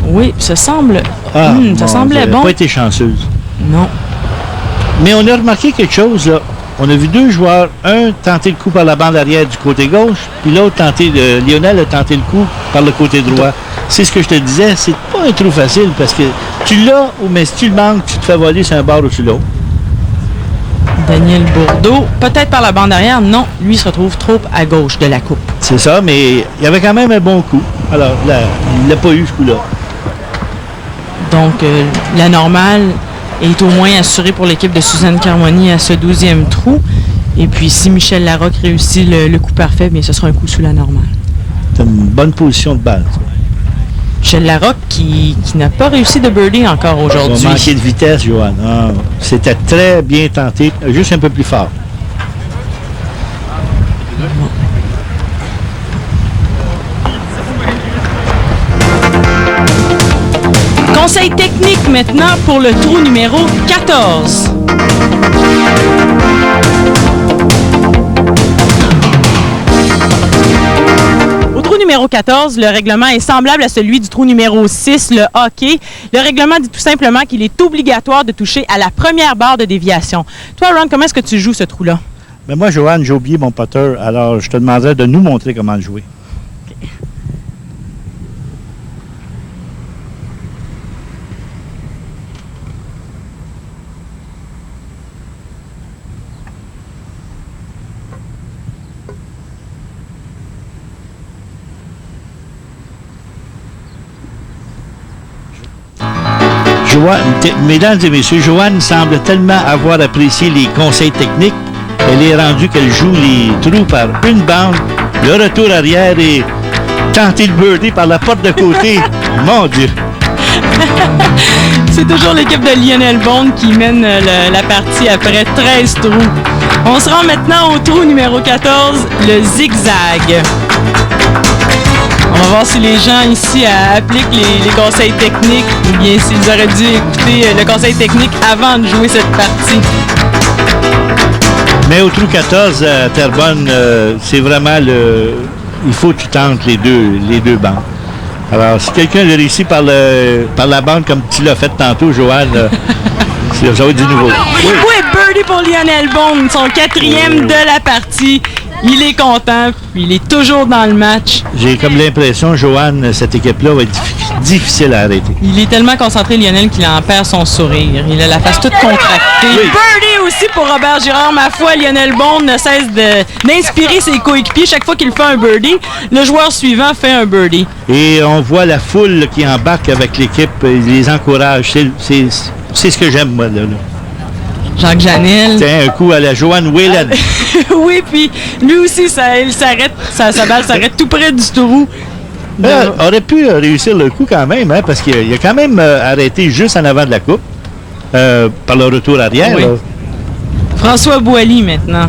Oui, ça semble. Ça semblait bon. Elle n'a pas été chanceuse. Non. Mais on a remarqué quelque chose, là. On a vu 2 joueurs, un tenter le coup par la bande arrière du côté gauche, puis l'autre Lionel a tenté le coup par le côté droit. C'est ce que je te disais, c'est pas un trou facile parce que tu l'as, mais si tu le manques, tu te fais voler sur un bord ou sur l'autre. Daniel Bourdeau, peut-être par la bande arrière, non, lui se retrouve trop à gauche de la coupe. C'est ça, mais il y avait quand même un bon coup. Alors, là, il l'a pas eu ce coup-là. Donc, la normale est au moins assurée pour l'équipe de Suzanne Carmoni à ce 12e trou. Et puis, si Michel Larocque réussit le coup parfait, bien, ce sera un coup sous la normale. C'est une bonne position de balle. Michel Larocque qui n'a pas réussi de birdie encore aujourd'hui. Il a manqué de vitesse, Johan. C'était très bien tenté, juste un peu plus fort. Conseil technique maintenant pour le trou numéro 14. Au trou numéro 14, le règlement est semblable à celui du trou numéro 6, le hockey. Le règlement dit tout simplement qu'il est obligatoire de toucher à la première barre de déviation. Toi, Ron, comment est-ce que tu joues ce trou-là? Mais moi, Johan, j'ai oublié mon putter, alors je te demanderais de nous montrer comment le jouer. Mesdames et messieurs, Joanne semble tellement avoir apprécié les conseils techniques, elle est rendue qu'elle joue les trous par une bande, le retour arrière et tenter le birdie par la porte de côté. Mon Dieu! C'est toujours l'équipe de Lionel Bond qui mène la partie après 13 trous. On se rend maintenant au trou numéro 14, le zigzag. On va voir si les gens ici appliquent les conseils techniques ou bien s'ils auraient dû écouter le conseil technique avant de jouer cette partie. Mais au trou 14, à Terrebonne, c'est vraiment il faut que tu tentes les deux bandes. Alors, si quelqu'un l'a réussi par la bande comme tu l'as fait tantôt, Joanne, ça va être du nouveau. Oui, birdie pour Lionel Bond, son 4e de la partie. Il est content, puis il est toujours dans le match. J'ai comme l'impression, Joanne, cette équipe-là va être difficile à arrêter. Il est tellement concentré, Lionel, qu'il en perd son sourire. Il a la face toute contractée. Oui. Birdie aussi pour Robert Girard. Ma foi, Lionel Bond ne cesse d'inspirer ses coéquipiers. Chaque fois qu'il fait un birdie, le joueur suivant fait un birdie. Et on voit la foule qui embarque avec l'équipe. Il les encourage. C'est ce que j'aime, moi, là. Jacques Janel. Tiens, un coup à la Joanne Whelan. Oui, puis lui aussi, il s'arrête, sa balle s'arrête tout près du trou. Aurait pu réussir le coup quand même, hein, parce qu'il a quand même arrêté juste en avant de la coupe par le retour arrière. Oui. François Boilly maintenant.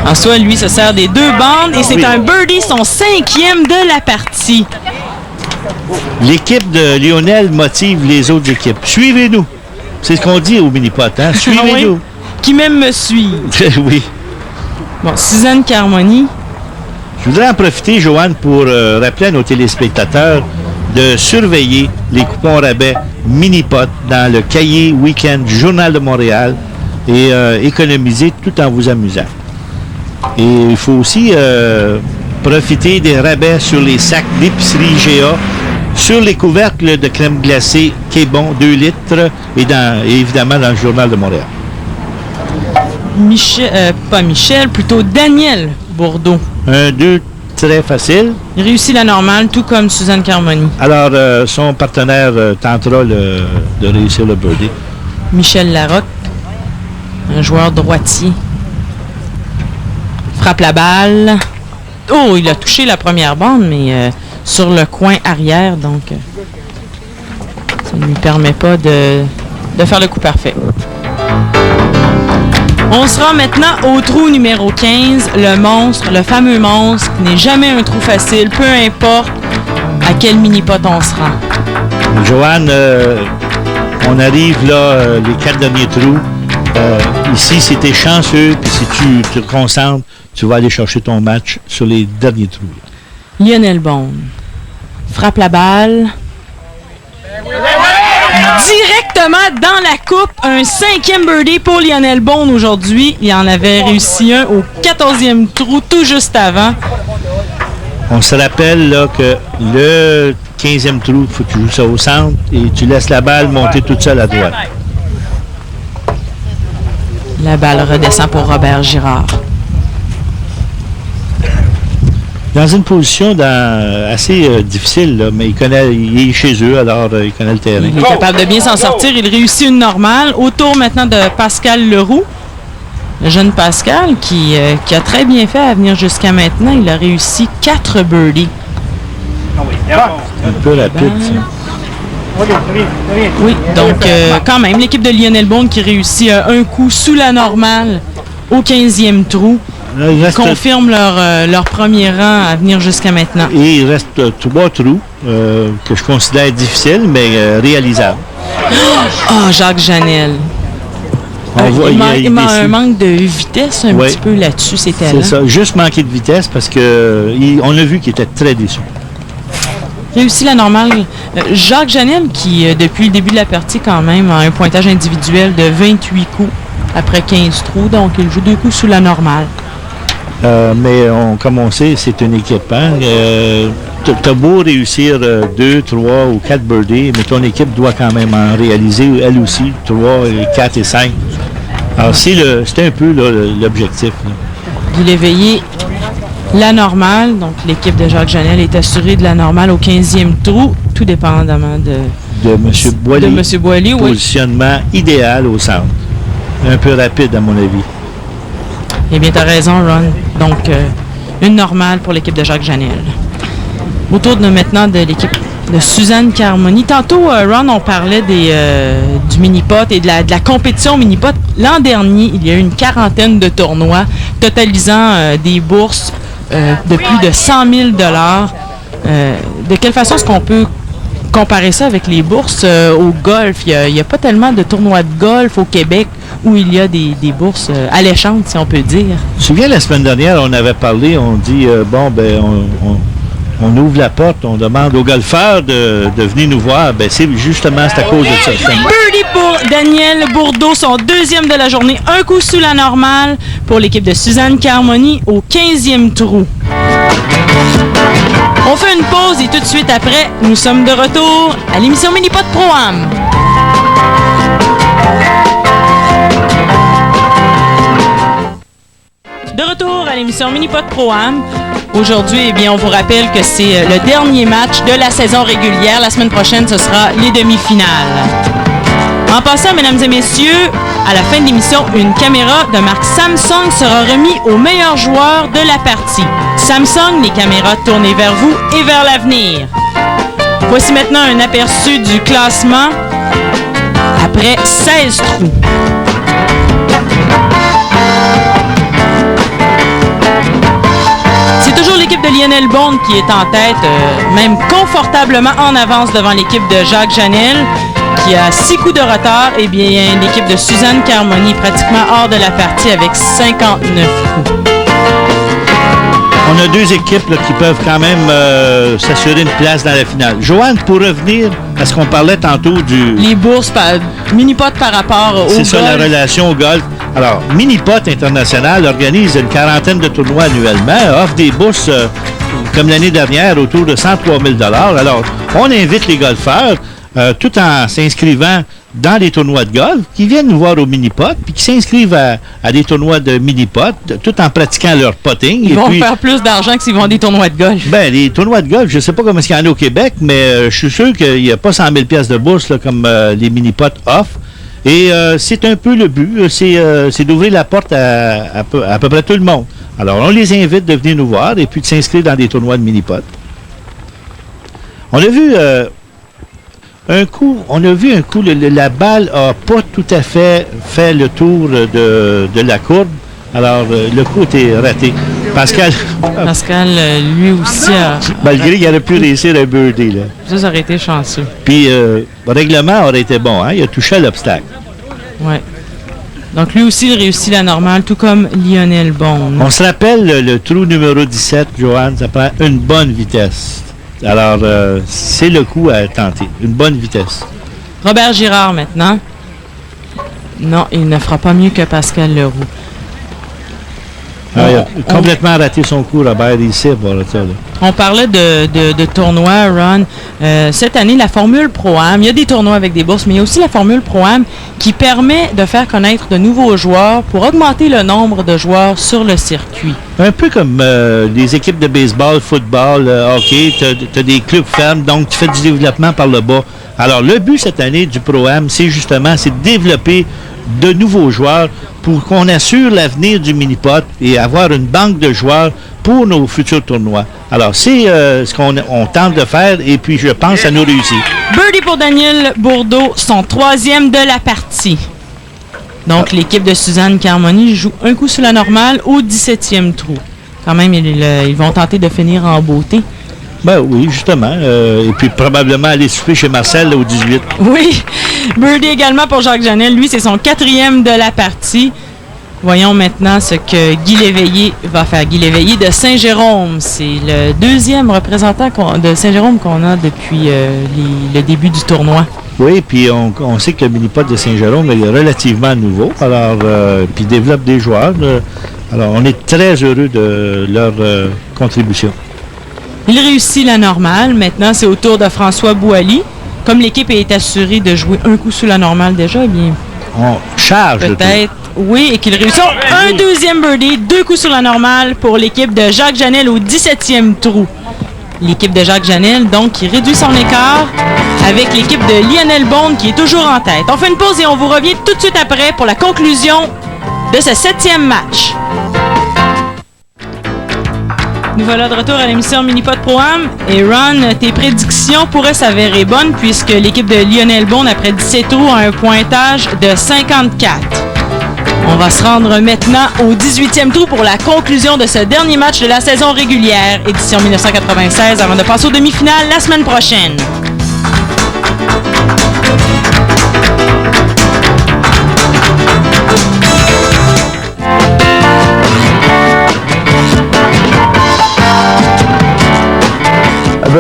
François, lui, se sert des 2 bandes et c'est un birdie, son 5e de la partie. L'équipe de Lionel motive les autres équipes. Suivez-nous. C'est ce qu'on dit au mini-pot, hein? Suivez-nous. Oui. Qui même me suit. Oui. Bon, Suzanne Carmoni. Je voudrais en profiter, Joanne, pour rappeler à nos téléspectateurs de surveiller les coupons rabais mini-pot dans le cahier week-end du Journal de Montréal et économiser tout en vous amusant. Et il faut aussi profiter des rabais sur les sacs d'épicerie IGA, sur les couvercles de crème glacée Québon 2 litres et évidemment dans le Journal de Montréal. Plutôt Daniel Bourdeau. 1-2 très facile. Il réussit la normale, tout comme Suzanne Carmoni. Alors, son partenaire tentera de réussir le birdie. Michel Larocque, un joueur droitier. Frappe la balle. Oh, il a touché la première bande, mais sur le coin arrière, donc Ça ne lui permet pas de faire le coup parfait. On se rend maintenant au trou numéro 15, le monstre, le fameux monstre, qui n'est jamais un trou facile, peu importe à quel mini-pot on se rend. Joanne, on arrive là, les 4 derniers trous. Ici, si tu es chanceux, puis si tu te concentres, tu vas aller chercher ton match sur les derniers trous. Lionel Bone frappe la balle. Directement dans la coupe, un 5e birdie pour Lionel Bone aujourd'hui. Il en avait réussi un au 14e trou tout juste avant. On se rappelle là, que le 15e trou, il faut que tu joues ça au centre et tu laisses la balle monter toute seule à droite. La balle redescend pour Robert Girard. Dans une position assez difficile, là, mais il est chez eux, alors il connaît le terrain. Il est capable de bien s'en sortir. Il réussit une normale. Au tour maintenant de Pascal Leroux. Le jeune Pascal qui a très bien fait à venir jusqu'à maintenant. Il a réussi 4 birdies. Un peu rapide, ça. Oui, donc quand même, l'équipe de Lionel Bone qui réussit un coup sous la normale au 15e trou. Là, il reste confirme leur premier rang à venir jusqu'à maintenant. Et il reste 3 trous que je considère difficiles, mais réalisables. Jacques Janel. Il y a un manque de vitesse un petit peu là-dessus, c'était là. C'est ça, juste manquer de vitesse parce que on a vu qu'il était très déçu. Réussit la normale. Jacques Janel qui, depuis le début de la partie quand même, a un pointage individuel de 28 coups après 15 trous, donc il joue 2 coups sous la normale. Mais comme on sait, c'est une équipe. Hein? Tu as beau réussir 2, 3 ou 4 birdies, mais ton équipe doit quand même en réaliser, elle aussi, 3, 4 et 5. Alors, c'était un peu là, l'objectif. Il éveillé la normale, donc l'équipe de Jacques Janel est assurée de la normale au 15e trou, tout dépendamment de M. Boily. De M. Boily, oui. Positionnement idéal au centre. Un peu rapide, à mon avis. Eh bien, tu as raison, Ron. Donc, une normale pour l'équipe de Jacques Janel. Autour de maintenant de l'équipe de Suzanne Carmoni. Tantôt, Ron, on parlait du mini-pot et de la compétition mini-pot. L'an dernier, il y a eu une quarantaine de tournois totalisant des bourses de plus de 100 000 $. De quelle façon est-ce qu'on peut comparer ça avec les bourses au golf? Il n'y a pas tellement de tournois de golf au Québec où il y a des bourses alléchantes, si on peut dire. Tu te souviens, la semaine dernière, on avait parlé, on dit, on ouvre la porte, on demande aux golfeurs de venir nous voir. Ben, c'est à cause de ça. Birdie pour Daniel Bourdeau, son 2e de la journée. Un coup sous la normale pour l'équipe de Suzanne Carmoni au 15e trou. On fait une pause et tout de suite après, nous sommes de retour à l'émission Mini-Pot Pro-Am. De retour à l'émission Mini-Pot Pro-Am. Aujourd'hui, eh bien, on vous rappelle que c'est le dernier match de la saison régulière. La semaine prochaine, ce sera les demi-finales. En passant, mesdames et messieurs, à la fin de l'émission, une caméra de marque Samsung sera remise au meilleur joueur de la partie. Samsung, les caméras tournées vers vous et vers l'avenir. Voici maintenant un aperçu du classement après 16 trous. C'est toujours l'équipe de Lionel Bone qui est en tête, même confortablement en avance devant l'équipe de Jacques Janel, qui a 6 coups de retard. Et bien, l'équipe de Suzanne Carmoni est pratiquement hors de la partie avec 59 coups. On a 2 équipes là, qui peuvent quand même s'assurer une place dans la finale. Joanne, pour revenir à ce qu'on parlait tantôt du... Les bourses, mini-pot par rapport au golf. C'est ça, la relation au golf. Alors, Mini-Pot International organise une quarantaine de tournois annuellement, offre des bourses comme l'année dernière autour de 103 000 $. Alors, on invite les golfeurs, tout en s'inscrivant dans les tournois de golf, qui viennent nous voir au Mini-Pot, puis qui s'inscrivent à des tournois de Mini-Pot, tout en pratiquant leur potting. Ils vont faire plus d'argent que s'ils vont à des tournois de golf. Ben, les tournois de golf, je ne sais pas comment il y en a au Québec, mais je suis sûr qu'il n'y a pas 100 000 $ de bourse là, comme les Mini-Pot offrent. Et c'est un peu le but, c'est d'ouvrir la porte à peu près tout le monde. Alors, on les invite de venir nous voir et puis de s'inscrire dans des tournois de mini-pot. On a vu Un coup, on a vu un coup, la balle n'a pas tout à fait le tour de la courbe. Alors, le coup était raté. Pascal, lui aussi a... malgré qu'il aurait pu réussir un birdie, là. Ça aurait été chanceux. Puis, le règlement aurait été bon, hein? Il a touché à l'obstacle. Oui. Donc, lui aussi, il réussit la normale, tout comme Lionel Bond. On se rappelle le trou numéro 17, Joanne, ça prend une bonne vitesse. Alors, c'est le coup à tenter. Une bonne vitesse. Robert Girard, maintenant. Non, il ne fera pas mieux que Pascal Leroux. Il a complètement raté son coup, Robert, ici, pour ça. Là. On parlait de tournois, Ron. Cette année, la Formule Pro-Am, il y a des tournois avec des bourses, mais il y a aussi la Formule Pro-Am qui permet de faire connaître de nouveaux joueurs pour augmenter le nombre de joueurs sur le circuit. Un peu comme les équipes de baseball, football, hockey, tu as des clubs fermes, donc tu fais du développement par le bas. Alors, le but cette année du Pro-Am, c'est de développer de nouveaux joueurs pour qu'on assure l'avenir du mini-pot et avoir une banque de joueurs pour nos futurs tournois. Alors, c'est ce qu'on tente de faire et puis je pense que ça nous réussit. Birdie pour Daniel Bourdeau, son 3e de la partie. Donc, l'équipe de Suzanne Carmoni joue un coup sur la normale au 17e trou. Quand même, ils vont tenter de finir en beauté. Ben oui, justement. Et puis probablement aller souper chez Marcel là, au 18. Oui. Birdie également pour Jacques Janel. Lui, c'est son 4e de la partie. Voyons maintenant ce que Guy Léveillé va faire. Guy Léveillé de Saint-Jérôme. C'est le 2e représentant de Saint-Jérôme qu'on a depuis le début du tournoi. Oui, puis on sait que le mini-pot de Saint-Jérôme est relativement nouveau. Alors, puis développe des joueurs. Alors, on est très heureux de leur contribution. Il réussit la normale. Maintenant, c'est au tour de François Bouali. Comme l'équipe est assurée de jouer un coup sous la normale déjà, eh bien... On charge. Peut-être, oui, et qu'il réussit. Un 2e birdie, 2 coups sur la normale pour l'équipe de Jacques Janel au 17e trou. L'équipe de Jacques Janel, donc, qui réduit son écart avec l'équipe de Lionel Bond, qui est toujours en tête. On fait une pause et on vous revient tout de suite après pour la conclusion de ce 7e match. Nous voilà de retour à l'émission Mini-Pot Pro-Am. Et Ron, tes prédictions pourraient s'avérer bonnes puisque l'équipe de Lionel Bond, après 17 trous, a un pointage de 54. On va se rendre maintenant au 18e trou pour la conclusion de ce dernier match de la saison régulière, édition 1996, avant de passer aux demi-finales la semaine prochaine.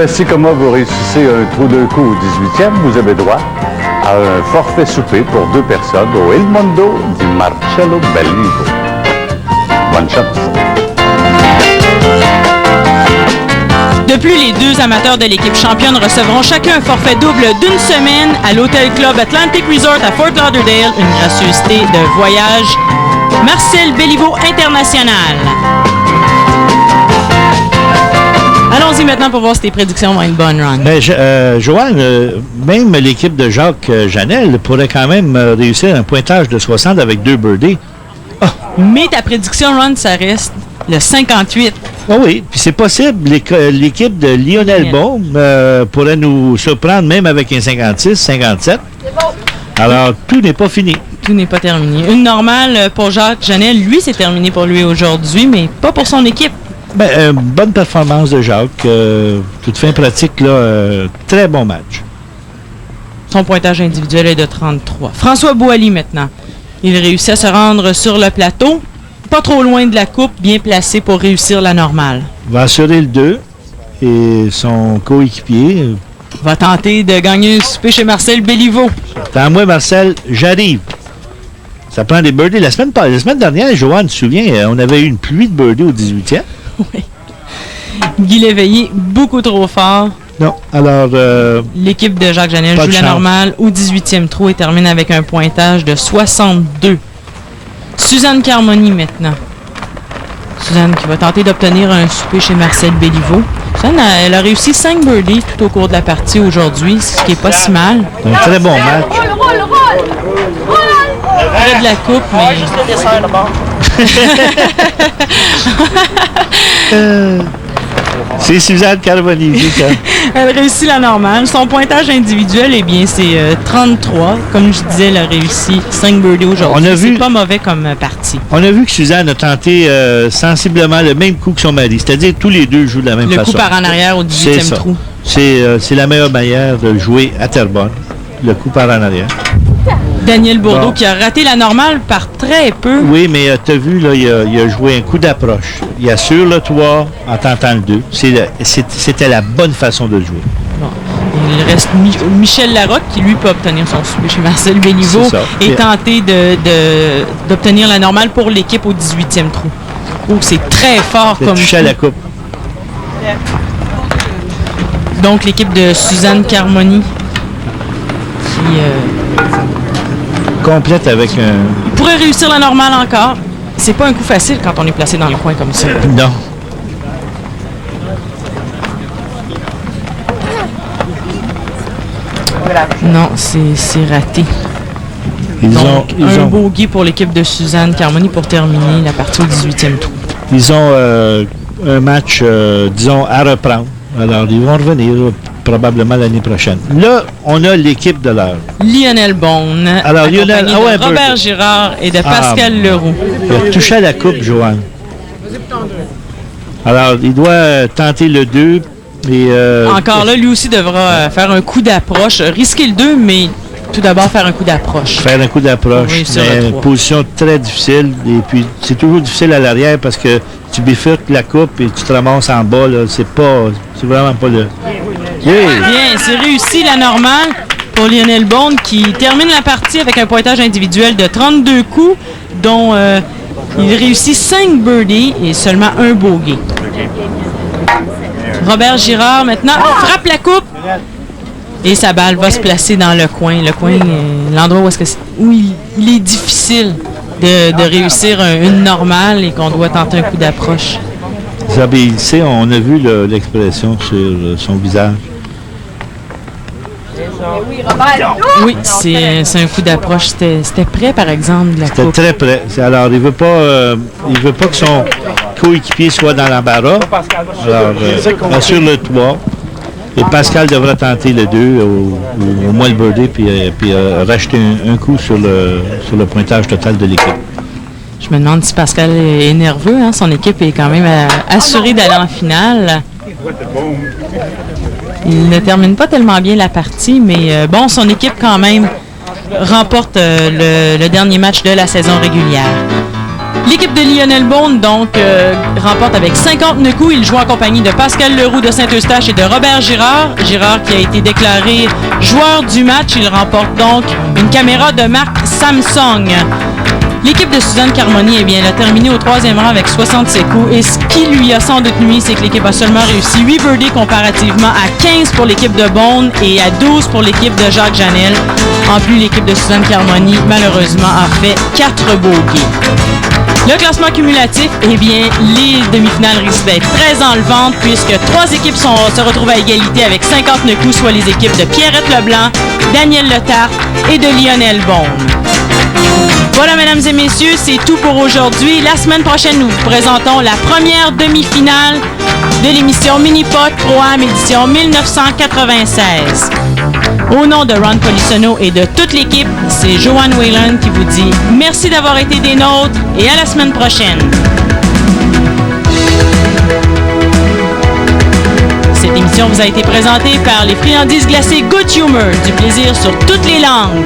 Si comme moi vous réussissez un trou d'un coup au 18e, vous avez droit à un forfait souper pour 2 personnes au Il Mondo di Marcello Bellivo. Bonne chance. De plus, les 2 amateurs de l'équipe championne recevront chacun un forfait double d'une semaine à l'Hôtel Club Atlantic Resort à Fort Lauderdale, une gracieuseté de voyage Marcel Bellivo International. Allons-y maintenant pour voir si tes prédictions vont être bonnes, Ron. Mais Joanne, même l'équipe de Jacques Janel pourrait quand même réussir un pointage de 60 avec 2 birdies. Oh. Mais ta prédiction, Ron, ça reste le 58. Oh oui, puis c'est possible. L'équipe de Lionel Bond pourrait nous surprendre même avec un 56, 57. Alors, tout n'est pas fini. Tout n'est pas terminé. Une normale pour Jacques Janel, lui, c'est terminé pour lui aujourd'hui, mais pas pour son équipe. Bonne performance de Jacques. Toute fin pratique, là, très bon match. Son pointage individuel est de 33. François Bouali, maintenant. Il réussit à se rendre sur le plateau. Pas trop loin de la coupe, bien placé pour réussir la normale. Va assurer le 2 et son coéquipier va tenter de gagner un souper chez Marcel Bellivo. Attends moi, Marcel, j'arrive. Ça prend des birdies. La semaine dernière, Joanne, tu te souviens, on avait eu une pluie de birdies au 18e. Oui. Guy Léveillé, beaucoup trop fort. Non, alors... l'équipe de Jacques Janel joue la normale au 18e trou et termine avec un pointage de 62. Suzanne Carmoni, maintenant. Suzanne qui va tenter d'obtenir un souper chez Marcel Bellivo. Suzanne, elle a réussi 5 birdies tout au cours de la partie aujourd'hui, ce qui n'est pas si mal. Un très bon match. Près de la coupe, mais... juste le dessert d'abord. C'est Suzanne Carmoni, c'est ça. Elle réussit la normale. Son pointage individuel, eh bien, c'est 33. Comme je disais, elle a réussi 5 birdies aujourd'hui. C'est pas mauvais comme partie. On a vu que Suzanne a tenté sensiblement le même coup que son mari. C'est-à-dire tous les deux jouent de la même façon. Le coup par en arrière au 18e trou. C'est la meilleure manière de jouer à Terrebonne. Le coup par en arrière. Daniel Bourdeau qui a raté la normale par très peu. Oui, mais tu as vu, là, il a joué un coup d'approche. Il a sur le toit en tentant le 2. C'était la bonne façon de jouer. Bon. Il reste Michel Larocque qui, lui, peut obtenir son souper chez Marcel Béliveau et tenter d'obtenir la normale pour l'équipe au 18e trou. Oh, c'est très fort comme touché à la coupe. Donc, l'équipe de Suzanne Carmoni qui... complète avec un... Il pourrait réussir la normale encore. C'est pas un coup facile quand on est placé dans le coin comme ça. Non. Non, c'est raté. Donc, un bogey pour l'équipe de Suzanne Carmoni pour terminer la partie au 18e tour. Ils ont un match, disons, à reprendre. Alors, ils vont revenir probablement l'année prochaine. Là, on a l'équipe de l'heure. Lionel Bone, alors, Lionel, de Robert Girard et de Pascal Leroux. Il a touché à la coupe, Joanne. Alors, il doit tenter le 2. Et, encore là, lui aussi devra faire un coup d'approche. Risquer le 2, mais tout d'abord faire un coup d'approche. Faire un coup d'approche. Mais une position très difficile. Et puis, c'est toujours difficile à l'arrière parce que tu bifurques la coupe et tu te ramasses en bas. C'est vraiment pas le... Yeah. Bien, c'est réussi la normale pour Lionel Bond qui termine la partie avec un pointage individuel de 32 coups, dont il réussit 5 birdies et seulement un bogey. Robert Girard, maintenant, frappe la coupe et sa balle va se placer dans le coin. Le coin, l'endroit où il est difficile de réussir une normale et qu'on doit tenter un coup d'approche. On a vu l'expression sur son visage. Oui, c'est un coup d'approche. C'était prêt, par exemple, de la coupe. C'était très prêt. Alors, il veut pas que son coéquipier soit dans l'embarras. Alors, sur le toit. Et Pascal devra tenter le 2, au moins le birdie, puis racheter un coup sur le pointage total de l'équipe. Je me demande si Pascal est nerveux. Hein? Son équipe est quand même assurée d'aller en finale. Il ne termine pas tellement bien la partie, mais bon, son équipe quand même remporte le dernier match de la saison régulière. L'équipe de Lionel Bond, donc, remporte avec 59 coups. Il joue en compagnie de Pascal Leroux de Saint-Eustache et de Robert Girard. Girard qui a été déclaré joueur du match. Il remporte donc une caméra de marque Samsung. L'équipe de Suzanne Carmoni, eh bien, elle a terminé au 3e rang avec 67 coups. Et ce qui lui a sans doute nuit, c'est que l'équipe a seulement réussi 8 birdies comparativement à 15 pour l'équipe de Bond et à 12 pour l'équipe de Jacques Janel. En plus, l'équipe de Suzanne Carmoni, malheureusement, a fait 4 bogeys. Le classement cumulatif, eh bien, les demi-finales risquent d'être très enlevantes puisque 3 équipes se retrouvent à égalité avec 59 coups, soit les équipes de Pierrette Leblanc, Daniel Letarte et de Lionel Bond. Voilà, mesdames et messieurs, c'est tout pour aujourd'hui. La semaine prochaine, nous vous présentons la première demi-finale de l'émission Mini-Pot Pro-Am édition 1996. Au nom de Ron Polisonneau et de toute l'équipe, c'est Joanne Whalen qui vous dit merci d'avoir été des nôtres et à la semaine prochaine. Cette émission vous a été présentée par les friandises glacées Good Humor, du plaisir sur toutes les langues.